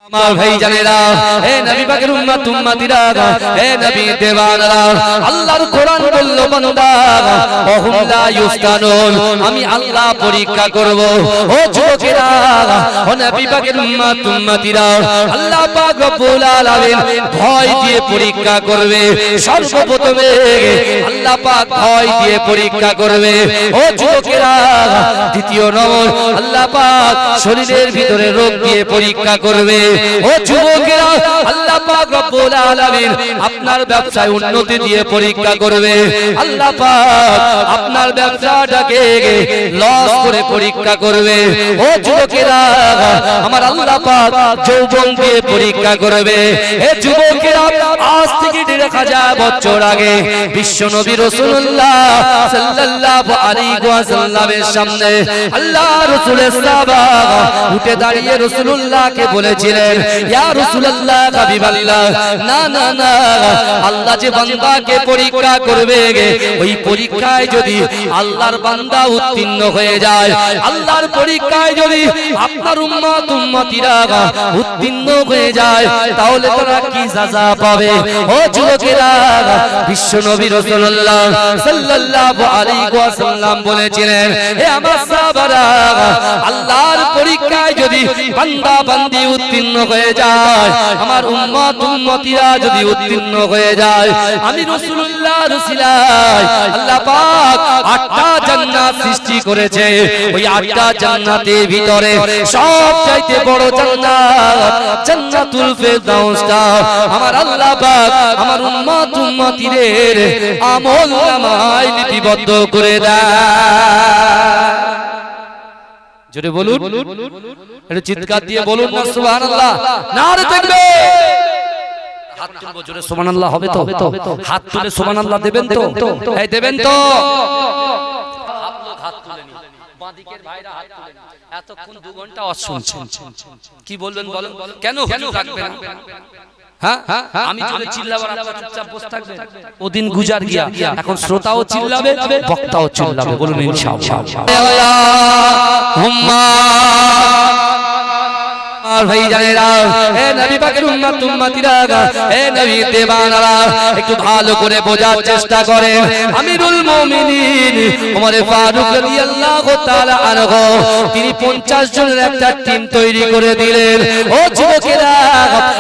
আমার ভাই জানেরা, হে নবী পাকের উম্মত উম্মতিরা, হে নবী দেওয়ানরা, আল্লাহর কোরআন বলল বান্দা ওহুম লা ইফতানুন, আমি আল্লাহ পরীক্ষা করব। ও যুবকেরা, ও নবী পাকের উম্মত উম্মতিরা, আল্লাহ পাক রব্বুল আলামিন ভয় দিয়ে পরীক্ষা করবে। সর্বপ্রথমে আল্লাহ পাক ভয় দিয়ে পরীক্ষা করবে। ও যুবকেরা, দ্বিতীয় নম্বর আল্লাহ পাক শরীরের ভিতরে রোগ দিয়ে পরীক্ষা করবে। ও যুবকেরা, আল্লাহ পাক রব্বুল আলামিন আপনার ব্যবসায় উন্নতি দিয়ে পরীক্ষা করবে। আল্লাহ পাক আপনার ব্যবসাটাকে লস করে পরীক্ষা করবে। ও যুবকেরা, আমার আল্লাহ পাক যৌবন দিয়ে পরীক্ষা করবে। হে যুবকেরা, আজ থেকে ১৫০০ বছর আগে বিশ্ব নবী রাসূলুল্লাহ সাল্লাল্লাহু আলাইহি ওয়াসাল্লামের সামনে আল্লাহ রাসূলের সাহাবা উঠে দাঁড়িয়ে রাসূলুল্লাহকে বলেছিলেন, ইয়া রাসূলুল্লাহ হাবিবাল্লাহ, না না না, আল্লাহ যে বান্দাকে পরীক্ষা করবে, ওই পরীক্ষায় যদি আল্লাহর বান্দা উত্তীর্ণ হয়ে যায়, আল্লাহর পরীক্ষায় যদি আপনার উম্মত উম্মতিরা উত্তীর্ণ হয়ে যায়, তাহলে তারা কি সাজা পাবে? ও যুবকেরা, বিশ্ব নবী রাসূলুল্লাহ সাল্লাল্লাহু আলাইহি ওয়াসাল্লাম বলেছিলেন, হে আমার সাহাবারা, আল্লাহর পরীক্ষায় যদি বান্দা বান্দি উত্তীর্ণ হয়ে যায়, আমার উম্মত উম্মতিরা যদি উত্তীর্ণ হয়ে যায়, আমি রাসূলুল্লাহর উসিলায় আল্লাহ পাক ৮টা জান্নাত সৃষ্টি করেছে। ওই ৮টা জান্নাতের ভিতরে সবচাইতে বড় জান্নাত জান্নাতুল ফেরদাউসটা আমার আল্লাহ পাক আমার উম্মত উম্মতিদের আমলনামায় লিপিবদ্ধ করে দেয়। জোরে বলুন, একটু চিৎকার দিয়ে বলুন না সুবহানাল্লাহ, নারে তাকবীর। হাত তুলবো, জোরে সুবহানাল্লাহ হবে তো? হাত তুলে সুবহানাল্লাহ দেবেন তো? এই দেবেন তো? হাত তুলে নি, বাঁদিকের ভাইরা হাত তুলে নি। এতক্ষণ 2 ঘন্টা শুনছেন, কি বলবেন বলেন? কেন হুজুর রাখবেন? হ্যাঁ, আমি যদি চিল্লাবার আপনারা চুপচাপ বসে থাকবেন? ওদিন গুজার গিয়া, এখন শ্রোতাও চিল্লাবে, বক্তাও চিল্লাবে। বলুন ইনশাআল্লাহ। আল্লাহুম্মা ভাই জানেরা, হে নবী পাকের উম্মত উম্মতিরা, হে নবী দেওয়ানরা, একটু ভালো করে বোঝার চেষ্টা করেন। আমিরুল মুমিনিন ওমর ফারুক রাদিয়াল্লাহু তাআলা আনহু তিনি 50 জনের একটা টিম তৈরি করে দিলেন। ও যুবকেরা,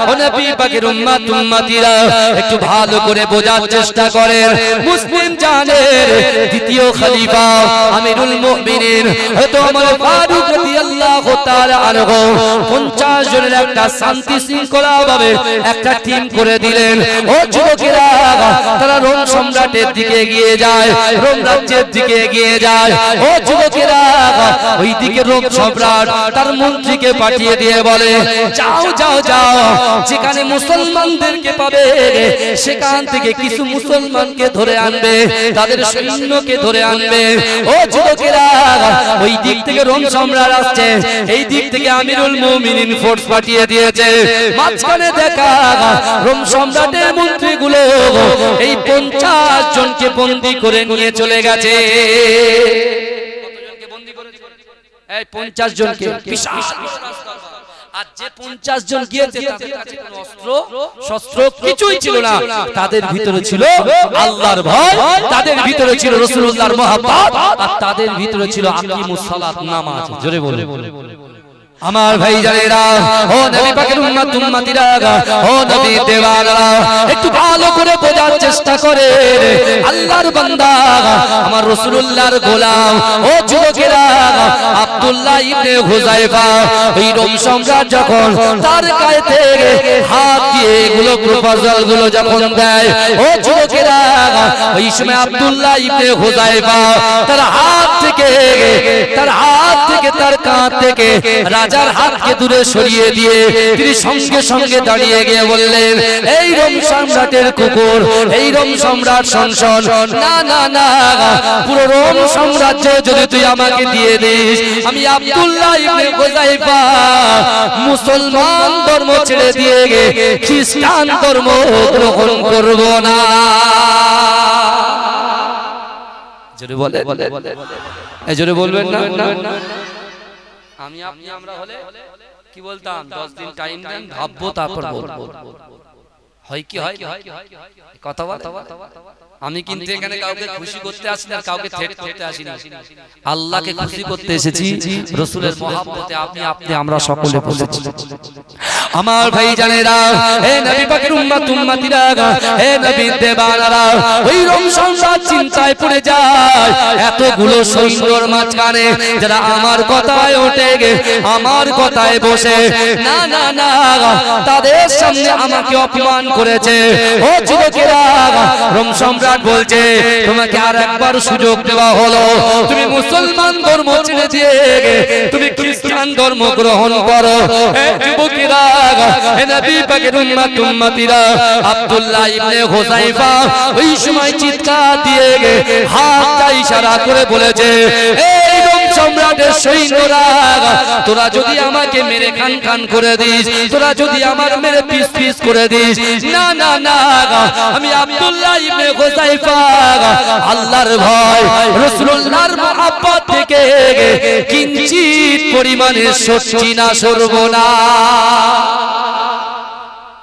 ও নবী পাকের উম্মত উম্মতিরা, একটু ভালো করে বোঝার চেষ্টা করেন। মুসলিম জানের দ্বিতীয় খলিফা আমিরুল মুমিনিন হযরত ওমর ফারুক রাদিয়াল্লাহু তাআলা আনহু 50 জনের একটা শান্তি শৃঙ্খলা ভাবে একটা টিম করে দিলেন। ও যুবকেরা, তারা রোম সম্রাটের দিকে এগিয়ে যায়, রোম রাজ্যের দিকে এগিয়ে যায়। ও যুবকেরা, ওই দিকে রোম সম্রাট তার মন্ত্রীকে পাঠিয়ে দিয়ে বলে, যাও যাও যাও, যেখানে মুসলমানদেরকে পাবে সেখান থেকে কিছু মুসলমানকে ধরে আনবে, তাদের সৈন্যকে ধরে আনবে। ও যুবকেরা, ওই দিক থেকে রোম সম্রাট আসছে, এই দিক থেকে আমিরুল মুমিনিন ফোর্স পাঠিয়ে দিয়েছে। মাঝখানে দেখা রোম সম্রাটের মন্ত্রীগুলো এই 50 জনকে বন্দী করে নিয়ে চলে গেছে। কতজনকে বন্দী করেছে? এই 50 জনকে। বিশাল আর যে 50 জন গিয়েছে তাদের কাছে কোনো অস্ত্র শস্ত্র কিছুই ছিল না। তাদের ভিতরে ছিল আল্লাহর ভয়, তাদের ভিতরে ছিল রাসূলুল্লাহর মহব্বত, আর তাদের ভিতরে ছিল আকিমুস সালাত নামাজ। জোরে বলে আমার ভাই জানেরা, ও নবী পাকের উম্মত উম্মতিরা, ও নবী দেওয়ানরা, একটু ভালো করে বোঝার চেষ্টা করে। আল্লাহর বান্দা আমার রাসূলুল্লাহর গোলাম, ও যুবকেরা, আব্দুল্লাহ ইবনে হুযায়ফা ওই রোম সম্রাট যখন তার গায়ে থেকে হাত দিয়ে এগুলো প্রপোজাল গুলো যখন দেয়, ও যুবকেরা, ওই সময় আব্দুল্লাহ ইবনে হুযায়ফা তার হাত থেকে তার কাঁধ থেকে রাজার হাতকে দূরে সরিয়ে দিয়ে তিনি সঙ্গে সঙ্গে দাঁড়িয়ে গিয়ে বললেন, এই রোম সম্রাটের কুকুর, এই রোম সম্রাট সংসদ, না না না, পুরো রোম সাম্রাজ্য যদি তুই আমাকে দিয়ে দিস, আমি আব্দুল্লাহ ইবনে হুযায়ফা মুসলমান ধর্ম ছেড়ে দিয়ে খ্রিস্টান ধর্ম গ্রহণ করব না। জোরে বলে, এই জোরে বলবেন না? আমি আপনি আমরা হলে কি বলতাম 10 দিন টাইম দেন ভাববো তারপর বলবো হয় কি হয় কথা বল আমি কিন্তু এখানে কাউকে খুশি করতে আসি না কাউকে ঠেট করতে আসি না আল্লাহকে খুশি করতে এসেছি রাসূলের মহব্বতে আপনি আমরা সকলে বসেছি আমার ভাই জানেরা হে নবী পাকের উম্মত উম্মতিরা হে নবী দেবানারা ওই রমজান রাত চিন্তায় পড়ে যায় এতগুলো সৈন্যর মাঝখানে যারা আমার কথায় ওঠে গে আমার কথায় বসে না না না তাদের সামনে আমাকে অপমান করেছে ও যুবকেরা রোম সম্রাট বলছে তোমাকে আর একবার সুযোগ দেওয়া হলো তুমি মুসলমান ধর্ম ছেড়ে দিয়ে তুমি খ্রিস্টান ধর্ম গ্রহণ করো হে যুবকেরা হে নবী পাকের উম্মত উম্মতিরা আব্দুল্লাহ ইবনে হুযায়ফা ওই সময় চিৎকার দিয়ে হাতটা ইশারা করে বলেছে এই রোম সম্রাটের সৈন্যরা তোরা যদি আমাকে মেরে খান খান করে দিস তোরা যদি আমার মেরে পিস পিস করে দিস না না না আমি আব্দুল্লাহ ইবনে হুযায়ফা আল্লাহর ভয় রাসূলুল্লাহর মহব্বত থেকে কিঞ্চিত পরিমাণে সচ্ছি না সরব না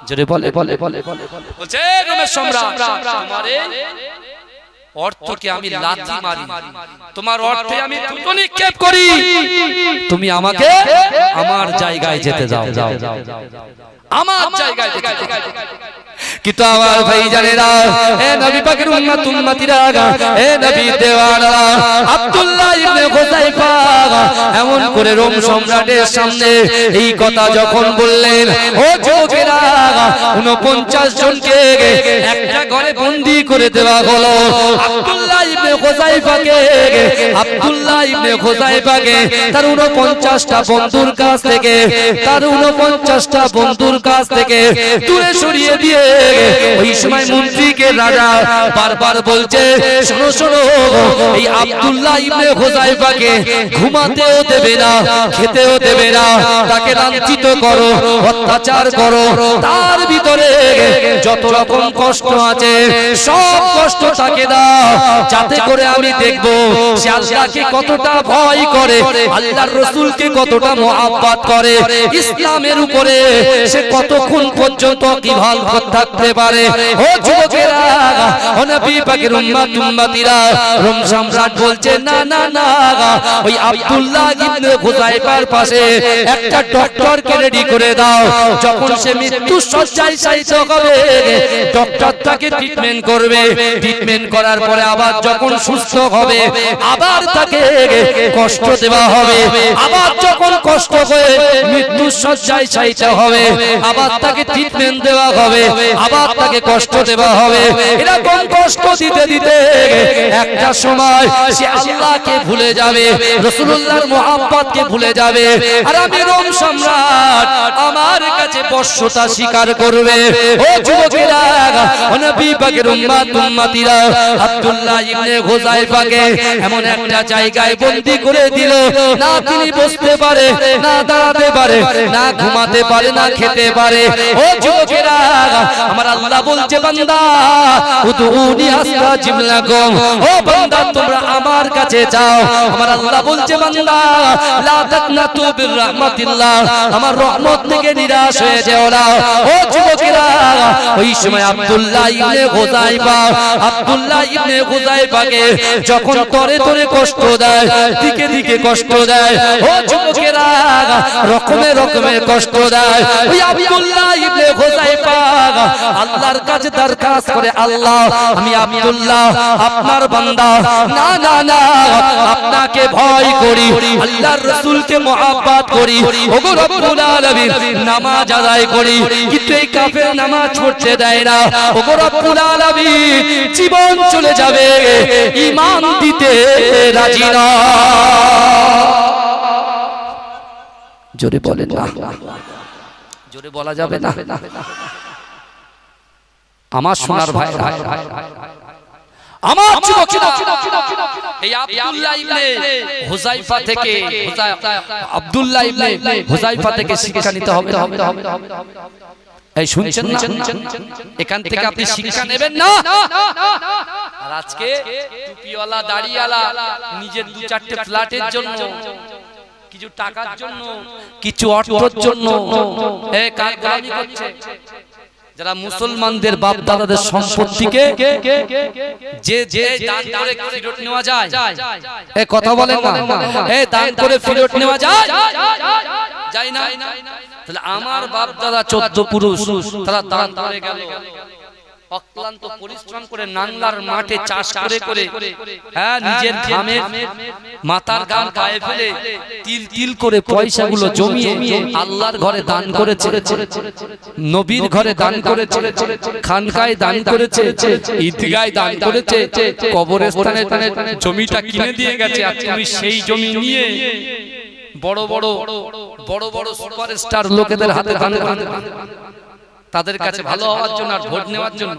জোরে বলে বলছে রোমের সম্রাট তোমারে অর্থকে আমি লাথি মারি তোমার অর্থে আমি দুটো নিক্ষেপ করি তুমি আমাকে আমার জায়গায় যেতে দাও আমার জায়গায় যেতে দাও কিন্তু আমার ভাই জানেরা হে নবী পাকের উম্মত উম্মতিরা হে নবী দেওয়ানারা আব্দুল্লাহ ইবনে হুযায়ফা এমন করে রোম সম্রাটের সামনে এই কথা যখন বললেন ও যুবকেরা 49 জনকে একটা ঘরে বন্দী করে দেওয়া হলো আব্দুল্লাহ ইবনে হুযায়ফাকে তার 49টা বন্ধুর কাছ থেকে দূরে সরিয়ে দিয়ে ওই সময় মন্ত্রীকে রাজা বারবার বলছে শোনো শোনো এই আব্দুল্লাহ ইবনে হুযায়ফাকে ঘুমাতেও দেবে না খেতেও দেবে না তাকে লাঞ্ছিত করো অত্যাচার করো তার ভিতরে যত রকম কষ্ট আছে সব কষ্ট তাকে দাও যাতে করে আমি দেখব সে আল্লাহকে কতটা ভয় করে আল্লাহর রাসূলকে কতটা মহব্বত করে ইসলামের উপরে সে কতক্ষণ পর্যন্ত কিভাল থাকতে পারে ও যুবকেরা ও নবী পাকের উম্মত উম্মতিরা রোম সম্রাট বলছে না না না ওই আব্দুল্লাহ ইবনে হুযায়ফার পাশে একটা ডক্টরকে রেডি করে দাও যখন সে মৃত্যু শয্যায় শায়িত হবে ডক্টর তাকে ট্রিটমেন্ট করবে ট্রিটমেন্ট করার পরে আবার যখন সুস্থ হবে আবার তাকে কষ্ট দেওয়া হবে আবার যখন কষ্ট হয়ে মৃত্যু শয্যায় শায়িত হবে আবার তাকে ট্রিটমেন্ট দেওয়া হবে আবার তাকে কষ্ট দেওয়া হবে এরকম কষ্ট দিতে দিতে একটা সময় সে আল্লাহকে ভুলে যাবে রাসূলুল্লাহর মহব্বতকে ভুলে যাবে আর আমি রোম সম্রাট আমার কাছে বশ্যতা স্বীকার করবে ও যুবকেরা ও নবী পাকের উম্মত উম্মতিরা আব্দুল্লাহ ইবনে হুযায়ফাকে এমন একটা জায়গায় বন্দী করে দিল না তিনি বসতে পারে না দাঁড়াতে পারে না ঘুমাতে পারে না খেতে পারে ও যুবকেরা আমার আল্লাহ বলছে বান্দা উদউনি আস্তাজিব লাকুম ও বান্দা তোমরা আমার কাছে যাও আমার আল্লাহ বলছে বান্দা লা তাকনাতু বির রাহমাতিল্লাহ আমার রহমত থেকে নিরাশ হয়ে যেও না ও যুবকেরা ওই সময় আব্দুল্লাহ ইবনে হুযায়ফাকে যখন তরে তরে কষ্ট দেয় দিকে দিকে কষ্ট দেয় ও যুবকেরা রকমে রকমে কষ্ট দেয় ওই আব্দুল্লাহ ইবনে হুযায়ফা আল্লাহর কাছে দরখাস্ত করে আল্লাহ আমি আব্দুল্লাহ আপনার বান্দা না না না আপনাকে ভয় করি আল্লাহর রাসূলকে মহব্বত করি ওগো রব্বুল আলামিন নামাজ আদায় করি কিন্তু এই কাফের নামাজ পড়তে দেয় না ওগো রব্বুল আলামিন জীবন চলে যাবে ঈমান দিতে রাজি না জোরে বলেন না জোরে বলা যাবে না আমার সোনার ভাই আমার যুবকেরা এই আব্দুল্লাহ ইবনে হুযায়ফা থেকে আব্দুল্লাহ ইবনে হুযায়ফা থেকে শিক্ষা নিতে হবে এই শুনছেন না এখান থেকে আপনি শিক্ষা নেবেন না আর আজকে টুপিওয়ালা দাড়িওয়ালা নিজের দু চারটে ফ্ল্যাটের জন্য কিছু টাকার জন্য, কিছু অর্থের জন্য কার গোলামি করছে? যারা মুসলমানদের বাপ দাদাদের সম্পত্তিকে যে যে দান করে ফেরত নেওয়া যায়, এই কথা বলেন না, এই দান করে ফেরত নেওয়া যায় যায় না? তাহলে আমার বাপ দাদা 14 পুরুষ তারা দান করে গেল, অক্লান্ত পরিশ্রম করে নাংলার মাঠে চাষ করে করে, হ্যাঁ, নিজের ঘামে মাথার ঘাম গায়ে ফেলে তিল তিল করে পয়সাগুলো জমিয়ে আল্লাহর ঘরে দান করেছে, নবীর ঘরে দান করেছে, খানকায় দান করেছে, ঈদগায় দান করেছে, কবরস্থানে জমিটা কিনে দিয়ে গেছে। আর তুমি সেই জমি নিয়ে বড় বড় বড় বড় সুপারস্টার লোকেদের হাতে দান করে, তাদের কাছে ভালো হওয়ার জন্য আর ভোট নেওয়ার জন্য।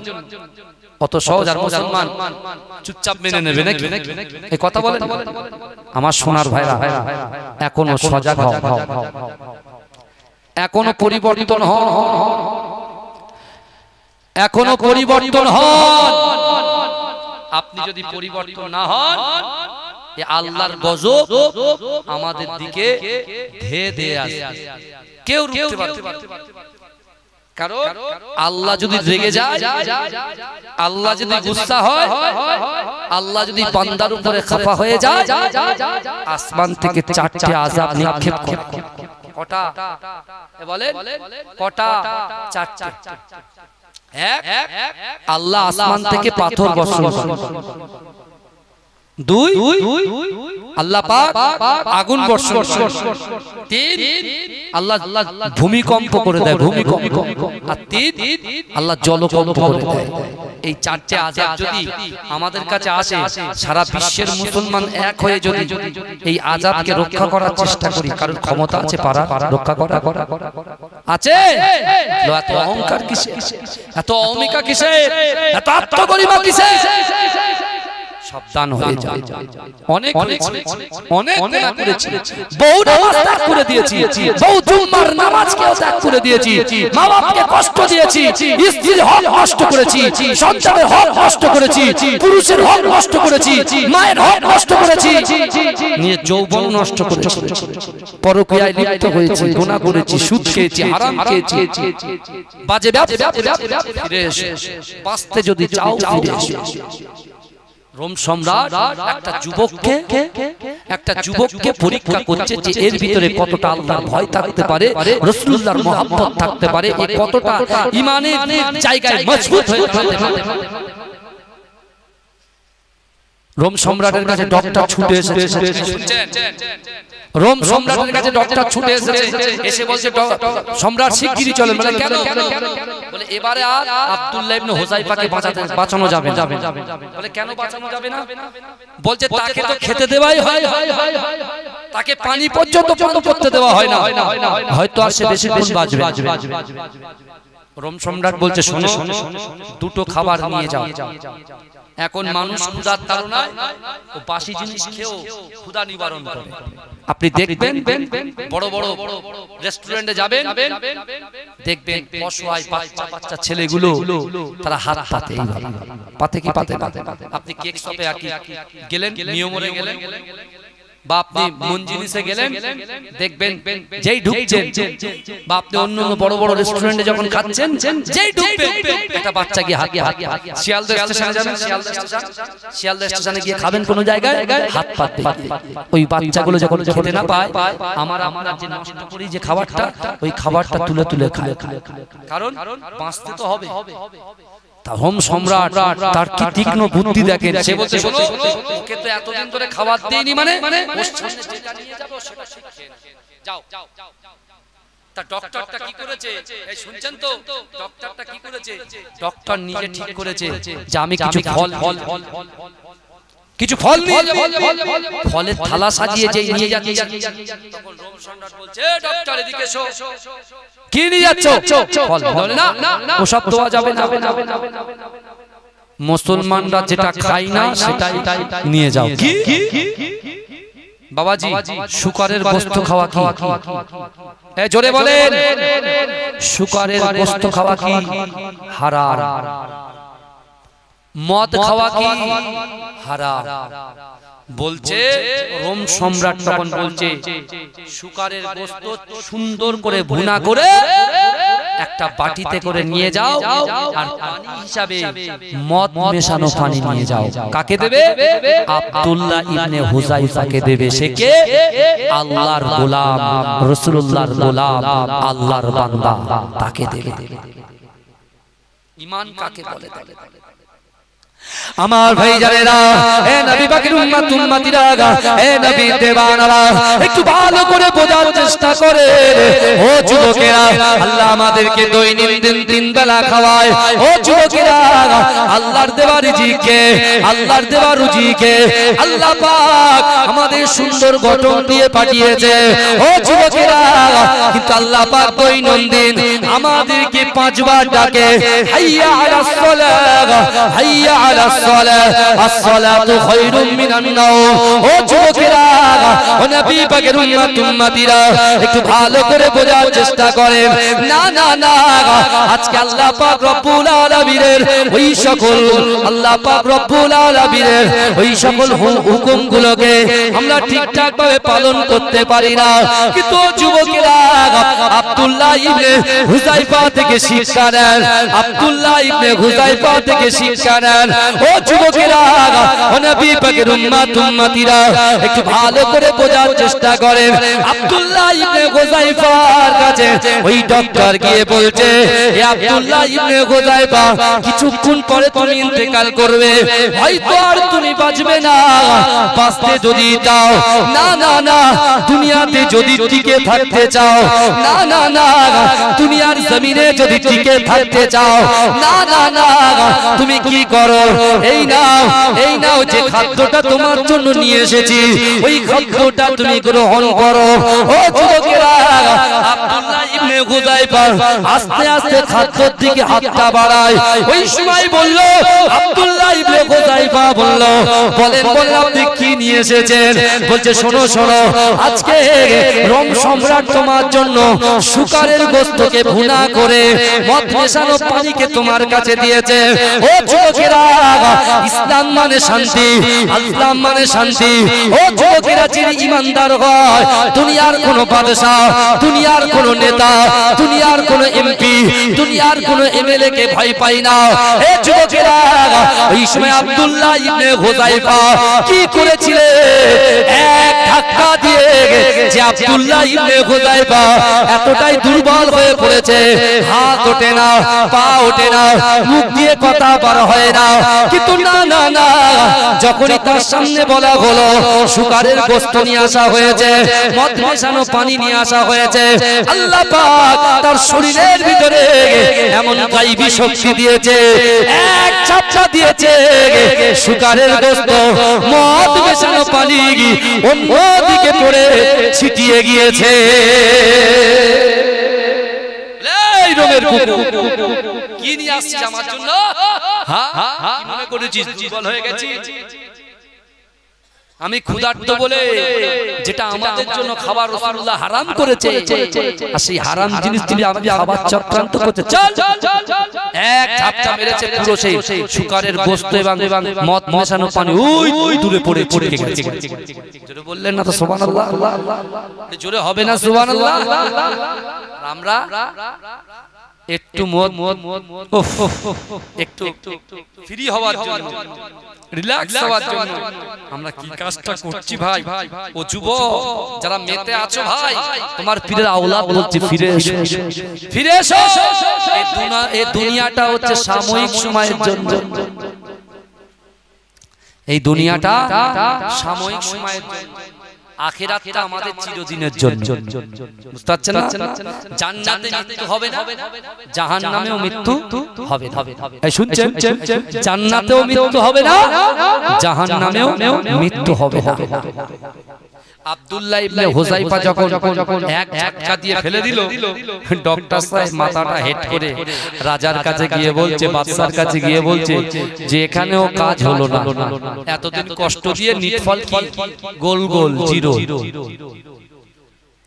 কত সহজ। আর মুসলমান চুপচাপ মেনে নেবে নাকি? এই কথা বলে আমার সোনার ভাইরা, এখনো সজাগ হও, এখনো পরিবর্তন হন, এখনো পরিবর্তন হন। আপনি যদি পরিবর্তন না হন, এই আল্লাহর গজব আমাদের দিকে ধেয়ে ধেয়ে আসে, কেউ রুখতে পারবে না। কারণ আল্লাহ যদি রেগে যায়, আল্লাহ যদি গুসা হয়, আল্লাহ যদি বান্দার উপরে খফা হয়ে যায়, আসমান থেকে 4টে আযাব নিক্ষেপ করে। কটা বলে? কটা? 4টে। এক, আল্লাহ আসমান থেকে পাথর বর্ষণ করে। 2, আল্লাহ পাক আগুন বর্ষণ করে। 3, আল্লাহ ভূমিকম্প করে দেয়, ভূমিকম্প। আর 3, আল্লাহ জলকম্প করে দেয়। এই 4টে আযাব যদি আমাদের কাছে আসে, সারা বিশ্বের মুসলমান এক হয়ে যদি এই আযাবকে রক্ষা করার চেষ্টা করি, কারণ ক্ষমতা আছে পারা রক্ষা করা আছে? এত অহংকার কিসে? এত অহমিকা কিসে? এত আত্মগরিমা কিসে? সাবধান হয়ে যায়। অনেক অনেক গুনাহ করেছি, বহু নামাজ ত্যাগ করে দিয়েছি, বহু জুম্মার নামাজকেও ত্যাগ করে দিয়েছি, মা বাবাকে কষ্ট দিয়েছি, স্ত্রীর হক নষ্ট করেছি, সন্তানের হক নষ্ট করেছি, পুরুষের হক নষ্ট করেছি, মায়ের হক নষ্ট করেছি, নিয়ে যৌবন নষ্ট করেছি, পরকীয়ায় লিপ্ত হয়েছি, গুনাহ করেছি, সুদ খেয়েছি, হারাম খেয়েছি, বাজে ব্যবসা। ফিরে এসে বাঁচতে যদি চাও, ফিরে এসে রোম সম্রাট একটা যুবককে পরীক্ষা করছে যে এর ভিতরে কতটা আল্লাহর ভয় থাকতে পারে, রাসূলুল্লাহর মহব্বত থাকতে পারে, এ কতটা ঈমানের জায়গায় মজবুত হয়ে থাকতে পারে। রোম সম্রাটের কাছে ডক্টর ছুটে এসেছে, শুনছেন? রোম সম্রাটের কাছে ডক্টর ছুটে এসেছে, এসে বলছে সম্রাট শিগগিরই চলেন। বলে কেন? বলে এবারে আর আব্দুল্লাহ ইবনে হুযাইফাকে বাঁচানো যাবে না। বলে কেন বাঁচানো যাবে না? বলছে তাকে তো খেতে দেওয়াই হয়, তাকে পানি পর্যন্ত পান করতে দেওয়া হয় না, হয়তো আর সে বেশিক্ষণ বাঁচবে। রোম সম্রাট বলছে শোনো, 2টো খাবার নিয়ে যাও। এখন মানুষ ক্ষুধার তাড়নায় ও বাসি জিনিস খেয়েও ক্ষুধা নিবারণ করে। আপনি দেখবেন বড় বড় রেস্টুরেন্টে যাবেন, দেখবেন অসহায় বাচ্চা বাচ্চা ছেলেগুলো তারা হাত পাতে, পাতে কি পাতে না। আপনি কেক শপে গেলেন, নিয়মরে গেলেন, বা আপনি মঞ্জিনিসে গেলেন, দেখবেন যেই ঢুকছেন, বা আপনি অন্য বড় বড় রেস্টুরেন্টে যখন খাচ্ছেন, যেই ঢুকবেন একটা বাচ্চা গিয়ে হাত শিয়ালদা স্টেশনে যাবেন, শিয়ালদা স্টেশনে গিয়ে খাবেন কোন জায়গায়, হাত পাতবে। ওই বাচ্চাগুলো যখন খেতে না পায়, আমরা যে নষ্ট করি যে খাবারটা, ওই খাবারটা তুলে তুলে খায়, কারণ বাঁচতে তো হবে। রোম সম্রাট তার কি তীক্ষ্ণ বুদ্ধি দেখেন, সে বলছে শোনো, ওকে তো এতদিন ধরে খাবার দেইনি, মানে ওর সামনে যেটা নিয়ে যাব সেটা শিখে যাও। তা ডক্টরটা কি করেছে? এই শুনছেন তো, ডক্টরটা কি করেছে? ডক্টর নিজে ঠিক করেছে যে আমি কিছু ফল নিয়ে যাব, ফলের থালা সাজিয়ে যে নিয়ে যাচ্ছি। তখন রোম সম্রাট বলছে ডক্টর এদিকে এসো। কি নিয়ে যাচ্ছ? ফল। বলে না, ওসব দেওয়া যাবে না, মুসলমানরা যেটা খায় না সেটাই নিয়ে যাও। কি বাবাজি, শুকরের গোশত খাওয়া কি? এ জোরে বলেন, শুকরের গোশত খাওয়া কি? হারাম। মদ খাওয়া কি? হারাম। বলছে রোম সম্রাট তখন বলছে শুকরের গোশত সুন্দর করে ভুনা করে একটা বাটিতে করে নিয়ে যাও আর পানি হিসাবে মদ মেশানো পানি নিয়ে যাও। কাকে দেবে? আব্দুল্লাহ ইবনে হুযাইফাকে দেবে। সে কে? আল্লাহর গোলাম, রাসূলুল্লাহর গোলাম, আল্লাহর বান্দা, তাকে দেবে। ঈমান কাকে বলে? আমার ভাই জানেরা, এ নবী পাকের উম্মত উম্মতিরা, এ নবী দেওয়ানারা, একটু ভালো করে বোঝার চেষ্টা করে। ও যুবকেরা, আল্লাহ আমাদেরকে দৈনন্দিন তিন বেলা খাওয়ায়। ও যুবকেরা, আল্লাহর দেওয়া রিজিককে, আল্লাহর দেওয়া রুজিকে আল্লাহ পাক আমাদের সুন্দর গঠন দিয়ে পাঠিয়েছে। ও যুবকেরা, কিন্তু আল্লাহ পাক দৈনন্দিন আমাদেরকে 5 বার ডাকে, হাইয়া আলাস সালাহ, হাইয়া আলাস সালাহ, আস-সালাতু খায়রুম মিনান নাওম। ও যুবকেরা, ও নবী পাকের উম্মত উম্মতিরা, একটু ভালো করে বোঝার চেষ্টা করেন। না না না, আজকে আল্লাহ পাক রব্বুল আলামিনের ওই সকল, আল্লাহ পাক রব্বুল আলামিনের ওই সকল হুকুমগুলোকে আমরা ঠিকঠাক ভাবে পালন করতে পারি না। কিন্তু যুবকেরা, আব্দুল্লাহ ইবনে হুযাইফা থেকে শিক্ষা নেন, আব্দুল্লাহ ইবনে হুযাইফা থেকে শিক্ষা নেন। ও যুবকেরা, ও নবী পাকের উম্মত উম্মতিরা, একটু ভালো করে বোঝার চেষ্টা করেন। আব্দুল্লাহ ইবনে হুযাইফার কাছে ওই ডক্টর গিয়ে বলছে, এ আব্দুল্লাহ ইবনে হুযাইফা, কিছুক্ষণ পরে তুমি ইন্তেকাল করবে, হয়তো আর তুমি বাঁচবে না। বাঁচতে যদি চাও, না না না, দুনিয়াতে যদি টিকে থাকতে চাও, না না না, দুনিয়ার জমিনে যদি টিকে থাকতে চাও, না না না, তুমি কি করো? এই নাও যে খাদ্যটা তোমার জন্য নিয়ে এসেছি, ওই খাদ্যটা তুমি গ্রহণ করো। ও যুবকেরা, আব্দুল্লাহ ইবনে হুযাইফা আস্তে আস্তে খাদ্যের দিকে হাতটা বাড়ায়। ওই সময় বলল, আব্দুল্লাহ ইবনে হুযাইফা বলল, বলেন আপনি কি নিয়ে এসেছেন? বলছে, শোনো শোনো, আজকে রোম সম্রাট তোমার জন্য শুকরের গোশতকে ভুনা করে মদ মেশানো পানিকে তোমার কাছে দিয়েছে। ও যুবকেরা, ইসলাম মানে শান্তি, ইসলাম মানে শান্তি। ও যুবকেরা, যিনি ইমানদার হয়, দুনিয়ার কোন বাদশা, দুনিয়ার কোন নেতা, দুনিয়ার কোন এমপি, দুনিয়ার কোন এমএলএ কে ভয় পায় না। এ যুবকেরা, ওই সময় আব্দুল্লাহ ইবনে হুযাইফা কি করেছিলেন? এক ধাক্কা দিয়ে যে আব্দুল্লাহ ইবনে হুযাইফা এতটাই দুর্বল হয়ে পড়েছে, হাত ওঠে না, পা ওঠে না, মুখ দিয়ে কথা বার হয় না। কিন্তু না না না, যখনই তার সামনে বলা হলো শুকরের গোশত নিয়ে আসা হয়েছে, মদ মেশানো পানি নিয়ে আসা হয়েছে, আল্লাহ পাক তার শরীরের ভিতরে এমন গায়বী শক্তি দিয়েছে, এক ঝাপটা দিয়েছে, শুকরের গোশত মদ মেশানো পানি অন্যদিকে পড়ে ছিটিয়ে গিয়েছে। কি নিয়ে আসছিস আমার জন্য? কি মনে করেছিস দুর্বল হয়ে গেছি? আমি ক্ষুধার্ত বলে যেটা আমাদের জন্য খাবার রাসূলুল্লাহ হারাম করেছে, আর সেই হারাম জিনিস তিনি আমাদের খাবার চক্রান্ত করতে চল এক ঝাপটা মেরেছে, পুরো সেই শুকরের গোশত এবং মদ মেশানো পানি ওই দূরে পড়ে ছিটকে গেছে। জোরে বললেন না তো সুবহানাল্লাহ? জোরে হবে না সুবহানাল্লাহ? আমরা একটু একটু ফ্রি হওয়ার জন্য, রিল্যাক্স হওয়ার জন্য আমরা কি কাজটা করছি ভাই? ও যুবক যারা মেতে আছো ভাই, তোমার পীরের আওলাদ বলছে, ফিরে এসো, ফিরে এসো। এই দুনিয়াটা হচ্ছে সাময়িক সময়ের জন্য, এই দুনিয়াটা সাময়িক সময়ের জন্য, আখিরাতটা আমাদের চিরদিনের জন্য। বুঝতে পারছেন না? জান্নাতে মৃত্যু হবে না, জাহান্নামেও মৃত্যু হবে না। এই শুনছেন? জান্নাতেও মৃত্যু হবে না, জাহান্নামেও মৃত্যু হবে না। আব্দুল্লাহ ইবনে হুযাইফা যখন এক ধাক্কা দিয়ে ফেলে দিল, ডক্টর সাহেব মাথাটা হেড করে রাজার কাছে গিয়ে বলছে, বাদশার কাছে গিয়ে বলছে যে এখানেও কাজ হলো না, এতদিন কষ্ট দিয়ে নিটফল কি গোল গোল জিরো।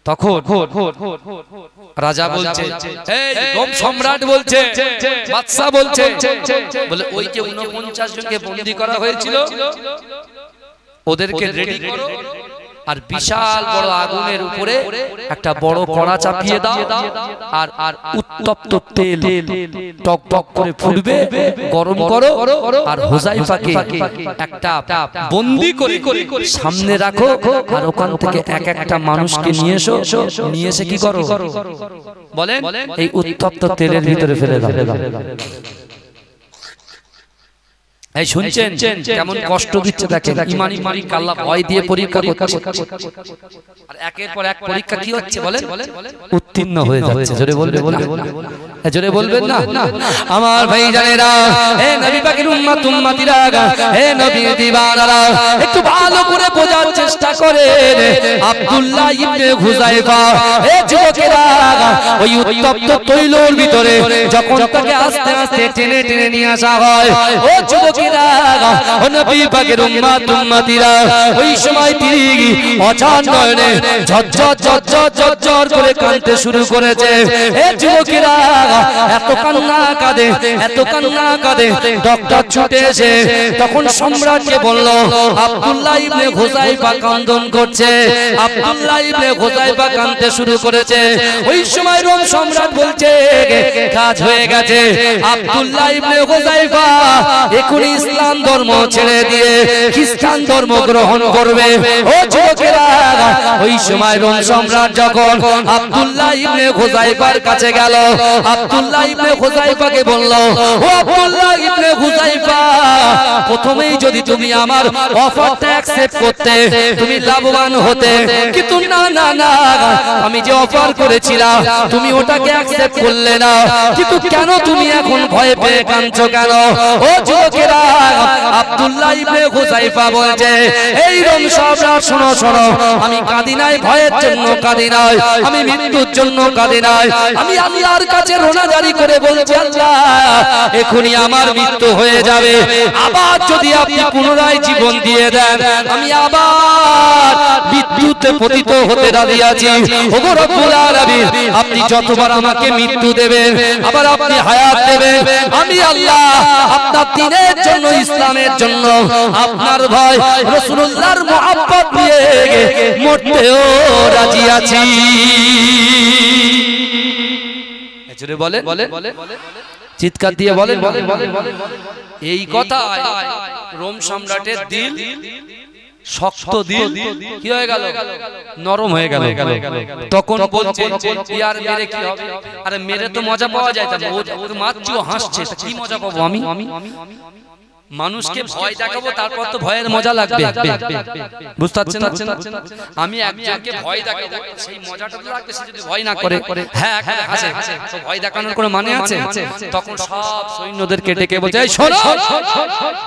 তখন রাজা বলছে, এই রোম সম্রাট বলছে, বাদশা বলছে, বলে ওই যে 49 জনকে বন্দী করা হয়েছিল, ওদেরকে রেডি করো আর বিশাল বড় আগুনের উপরে একটা বড় কড়া চাপিয়ে দাও আর উত্তপ্ত তেল টক টক করে ফুটবে গরম করো আর হুযায়ফাকে একটা বন্দী করে সামনে রাখো আর ওখান থেকে এক একটা মানুষকে নিয়ে এসে কি করো বলেন এই উত্তপ্ত তেলের ভিতরে ফেলে দাও। এই শুনছেন কেমন কষ্ট দিচ্ছে দেখেন, ইমানি আল্লাহ ভয় দিয়ে পরীক্ষা করছে আর একের পর এক পরীক্ষা কি হচ্ছে বলেন উত্তীর্ণ হয়ে যাচ্ছে। জোরে বলবেন না আমার ভাই জানেরা, হে নবী পাকের উম্মত উম্মতিরা, হে নবীর দিওয়ানারা, একটু ভালো করে বোঝার চেষ্টা করেন। আব্দুল্লাহ ইবনে হুযায়ফা, হে যুবকেরা, ওই উত্তপ্ত তৈলের ভিতরে যখন তাকে আস্তে আস্তে টেনে টেনে নিয়ে আসা হয়, ও যুবকেরা, ও নবী পাকের উম্মত উম্মতিরা, ওই সময় তিনি অজান নয়নে ঝরঝর করে কাঁদতে শুরু করেছে। হে যুবকেরা, এত কান্না কাঁদে ডক্টর ছুটে এসে তখন সম্রাটকে বলল, আব্দুল্লাহ ইবনে হুযায়ফা কান্দন করছে। আব্দুল্লাহ ইবনে হুযায়ফা কাঁদতে শুরু করেছে। ওই সময় রোম সম্রাট বলছে, কাজ হয়ে গেছে, আব্দুল্লাহ ইবনে হুযায়ফা এখনই ইসলাম ধর্ম ছেড়ে দিয়ে খ্রিস্টান ধর্ম গ্রহণ করবে। ও যুবকেরা, ওই সময় রোম সম্রাট যখন আব্দুল্লাহ ইবনে হুযায়ফার কাছে গেল, আব্দুল্লাহ ইবনে হুযায়ফাকে বলল, ও আব্দুল্লাহ ইবনে হুযায়ফা, প্রথমেই যদি তুমি আমার অফারটা অ্যাকসেপ্ট করতে তুমি লাভবান হতে, কিন্তু না, আমি যে অফার করেছিলাম তুমি ওটাকে অ্যাকসেপ্ট করলে না, কিন্তু কেন তুমি এখন ভয় পেয়ে কাঁদছো কেন? ও যুবকেরা, আব্দুল্লাহ ইবনে হুযায়ফা বলছে, এই রোম সম্রাট শোনো, আমি কাঁদি নাই ভয়ের জন্য কাঁদি নাই, আমি মৃত্যুর জন্য কাঁদি নাই, আমি আল্লাহর কাছে রোনা জারি করে বলছি, আল্লাহ এখনই আমার মৃত্যু হয়ে যাবে, আবার যদি আপনি পুনরায় জীবন দিয়ে দেন আমি আবার বিদ্যুতে পতিত হতে রাজি আছি। ওগো রব্বুল আলামিন, আপনি যতবার আমাকে মৃত্যু দেবেন আবার আপনি হায়াত দেবেন, আমি আল্লাহ আপনার দ্বীনের জন্য, ইসলামের জন্য আপনার ভয় রাসূলুল্লাহর মুহাব্বত নিয়ে মরতেও রাজি আছি। জোরে বলেন, চিৎকার দিয়ে বলেন। এই কথা রোম সম্রাটের দিল শক্ত, দিল কি হয়ে গেল? নরম হয়ে গেল। তখন বলছে, ইয়ার মেরে কি হবে? আরে মেরে তো মজা পাওয়া যায়, ওর মারছি ও হাসছে, কি মজা পাবো আমি? মানুষকে ভয় দেখাবো, তারপর তো ভয়ের মজা লাগবে, বুঝতে পারছেন? আমি একজনকে ভয় দেখাবো, সেই মজাটা তো লাগবে, সে যদি ভয় না করে, হ্যাঁ হাসে, তো ভয় দেখানোর কোনো মানে আছে? তখন সব সৈন্যদেরকে ডেকে বলছে, এই শোনো,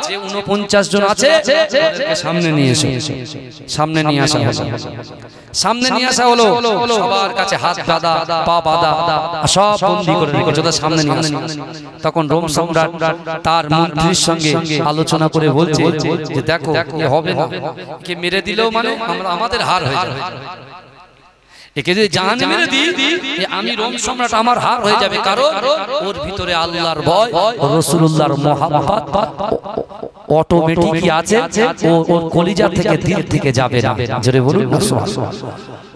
যে 49 জন আছে ওদেরকে সামনে নিয়ে এসো। সামনে নিয়ে আসা হলো, সবার কাছে হাত বাঁধা, পা বাঁধা, সব বন্দী করে রেখেছে, সামনে নিয়ে আসা। তখন রোম সম্রাট তার মন্ত্রীর সঙ্গে আলোচনা করে বলছে যে দেখো, এ হবে না, কে মেরে দিলেও মানে আমাদের হার হয়ে যাবে, একে যদি জান মেরে দিই আমি রোম সম্রাট, আমার হার হয়ে যাবে, কারণ ওর ভিতরে আল্লাহর ভয়, রাসূলুল্লাহর মুহাব্বত অটোমেটিকই আছে, ওর কলিজা থেকে দিল থেকে যাবে না। জোরে বলুন না সুবহানাল্লাহ।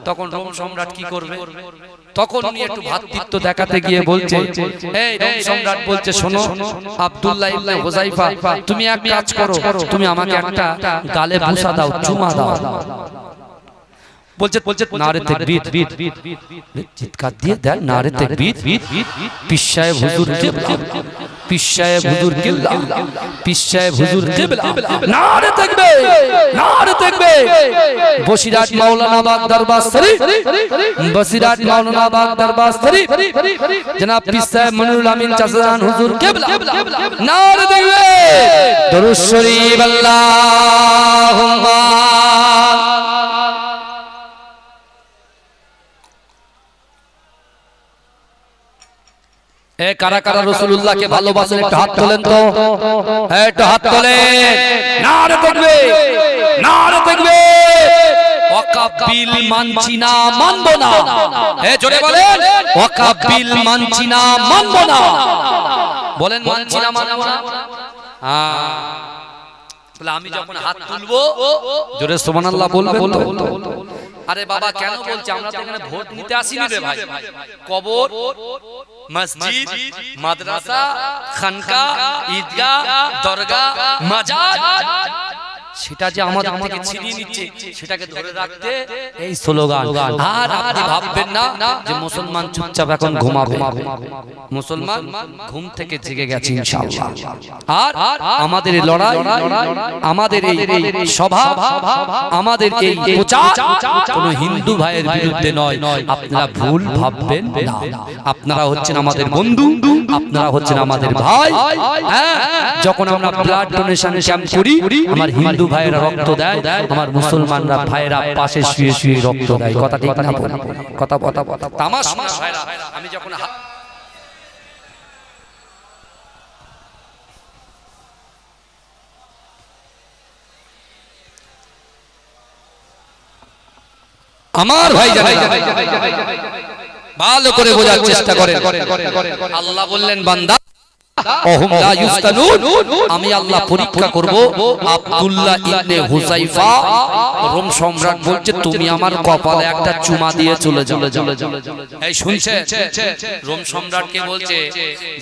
তখন রোম সম্রাট কি করবে? তখন উনি একটু ভ্রাতৃত্ব দেখাতে গিয়ে বলছে, এই রোম সম্রাট বলছে, শোনো আব্দুল্লাহ ইবনে হুযায়ফা, তুমি এক কাজ করো, তুমি আমাকে একটা গালে বুসা দাও, চুমা দাও। বলছে নারে তাকবীর, চিৎকার দিয়ে দেন নারে তাকবীর, পীর সাহেব হুজুর কিবলা, পীর সাহেব হুজুর কিবলা, পীর সাহেব হুজুর কিবলা, নারে তাকবীর, নারে তাকবীর। বসিরহাট মাওলানা বাগ দরবার শরীফ, বসিরহাট মাওলানা বাগ দরবার শরীফ, জনাব পীর সাহেব মনিরুল আমিন চাচাজান হুজুর কিবলা, নারে তাকবীর, দরুদ শরীফ, আল্লাহুম্মা। কারা কারা রাসূলুল্লাহকে ভালোবাসেন একটু হাত তোলেন তো, একটু হাত তোলেন। নারে তাকবীর, নারে তাকবীর। ওয়াকাবিল মানছি না, মানবো না, জোরে বলেন, ওয়াকাবিল মানছি না, মানবো না, বলেন মানছি না, মানবো না। আমি যখন হাত তুলবো জোরে সুবহানাল্লাহ বলবেন তো। আরে বাবা কেন বলছি, আমরা তো এখানে ভোট নিতে আসিনি রে ভাই। কবর, মসজিদ, মাদ্রাসা, খানকা, ঈদগাহ, দরগা, মাজার, সেটা যে আমাদের থেকে ছিনিয়ে নিচ্ছে, সেটাকে ধরে রাখতে এই স্লোগান। আর আপনি ভাববেন না যে মুসলমান চুপচাপ এখন ঘুমাবে। মুসলমান ঘুম থেকে জেগে গেছে ইনশাআল্লাহ। আর আমাদের এই লড়াই, আমাদের এই সভা, আমাদের এই প্রচার কোনো হিন্দু ভাইয়ের বিরুদ্ধে নয়। আপনারা ভুল ভাববেন না। আপনারা হচ্ছেন আমাদের বন্ধু, আপনারা হচ্ছেন আমাদের ভাই। হ্যাঁ, যখন আমরা ব্লাড ডোনেশন ক্যাম্প করি, আমার হিন্দু ভাইয়েরা রক্ত দেয়, আমার মুসলমানরা ভাইয়েরা পাশে শুয়ে শুয়ে রক্ত দেয়। কথা ঠিক না? কথা তামাশা ভাইরা। আমি যখন আমার ভাই ভালো করে বোঝার চেষ্টা করেন। আল্লাহ বললেন বান্দা আমি আল্লাহ পরীক্ষা করব। আব্দুল্লাহ ইবনে হুযাইফা রোম সম্রাট বলছে তুমি আমার কপালে একটা চুমা দিয়ে চলে যাও। এই শুনছেন, রোম সম্রাটকে বলছে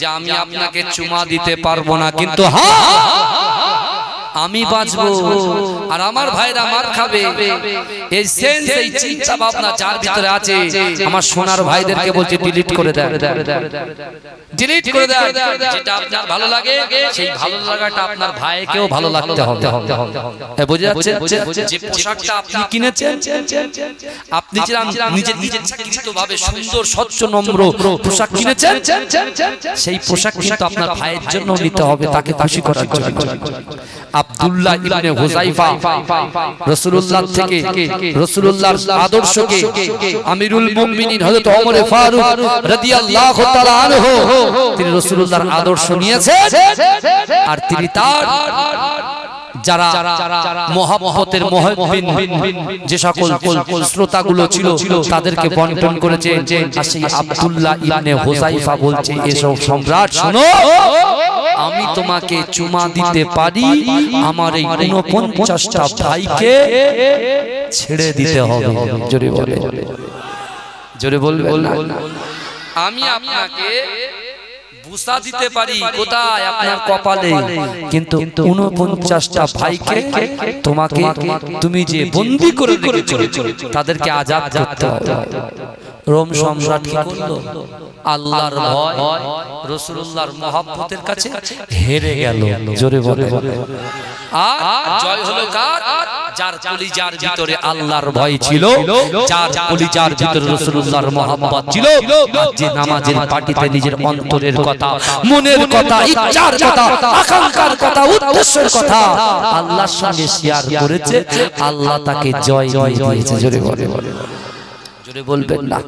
যে আমি আপনাকে চুমা দিতে পারবো না, কিন্তু হ্যাঁ আমি বাঁচবো আর আমার ভাইরা মার খাবে। এই সেন্স, এই চিন্তা ভাবনা যার ভিতরে আছে, আমার সোনার ভাইদেরকে বলছে ডিলিট করে দেন, ডিলিট করে দেন। যেটা আপনার ভালো লাগে সেই ভালো লাগাটা আপনার ভাইকেও ভালো লাগতে হবে। বুঝে যাচ্ছে? যে পোশাকটা আপনি কিনেছেন, আপনি যে নিজের ইচ্ছাকৃতভাবে সুন্দর স্বচ্ছ নম্র পোশাক কিনেছেন, সেই পোশাক কিন্তু আপনার ভাইয়ের জন্য নিতে হবে, তাকে খুশি করার জন্য। আব্দুল্লাহ ইবনে হুযাইফা রাসূলুল্লাহ থেকে, রাসূলুল্লাহর আদর্শকে আমিরুল মুমিনিন হযরত ওমর ফারুক রাদিয়াল্লাহু তাআলা আনহু তিনি রাসূলুল্লাহর আদর্শ নিয়েছেন। আর তিনি তার যারা মহব্বতের মুহিব্বিন যে সকল শ্রোতাগুলো ছিল তাদেরকে বন্টন করেছে। আর সেই আব্দুল্লাহ ইবনে হুযাইফা বলছে এসব সম্রাট শোনো, আমি তোমাকে চুমা দিতে পারি, আমার এই 49টা ভাইকে ছেড়ে দিতে হবে। জোরে বলে, জোরে বলবেন না। আমি আপনাকে বুসা দিতে পারি কোথায়? আপনার কপালে, কিন্তু 49টা ভাইকে তোমাকে, তুমি যে বন্দী করে রেখেছো তাদেরকে আজাদ করতে হবে। রোম সম্রাট কি করলো? আল্লাহর ভয়, রাসূলুল্লাহর মহব্বতের কাছে হেরে গেল। জোরে বলে। আর জয় হলো কার? যার কলিজার ভিতরে আল্লাহর ভয় ছিল, যার কলিজার ভিতরে রাসূলুল্লাহর মহব্বত ছিল, যে নামাজের পাটিতে নিজের অন্তরের কথা, মনের কথা, ইচ্ছার কথা, আকাঙ্ক্ষার কথা, উদ্দেশ্যের কথা আল্লাহর সঙ্গে শেয়ার করেছে, আল্লাহ তাকে জয় দিয়েছে। জোরে বলে, জোরে বলবেন না।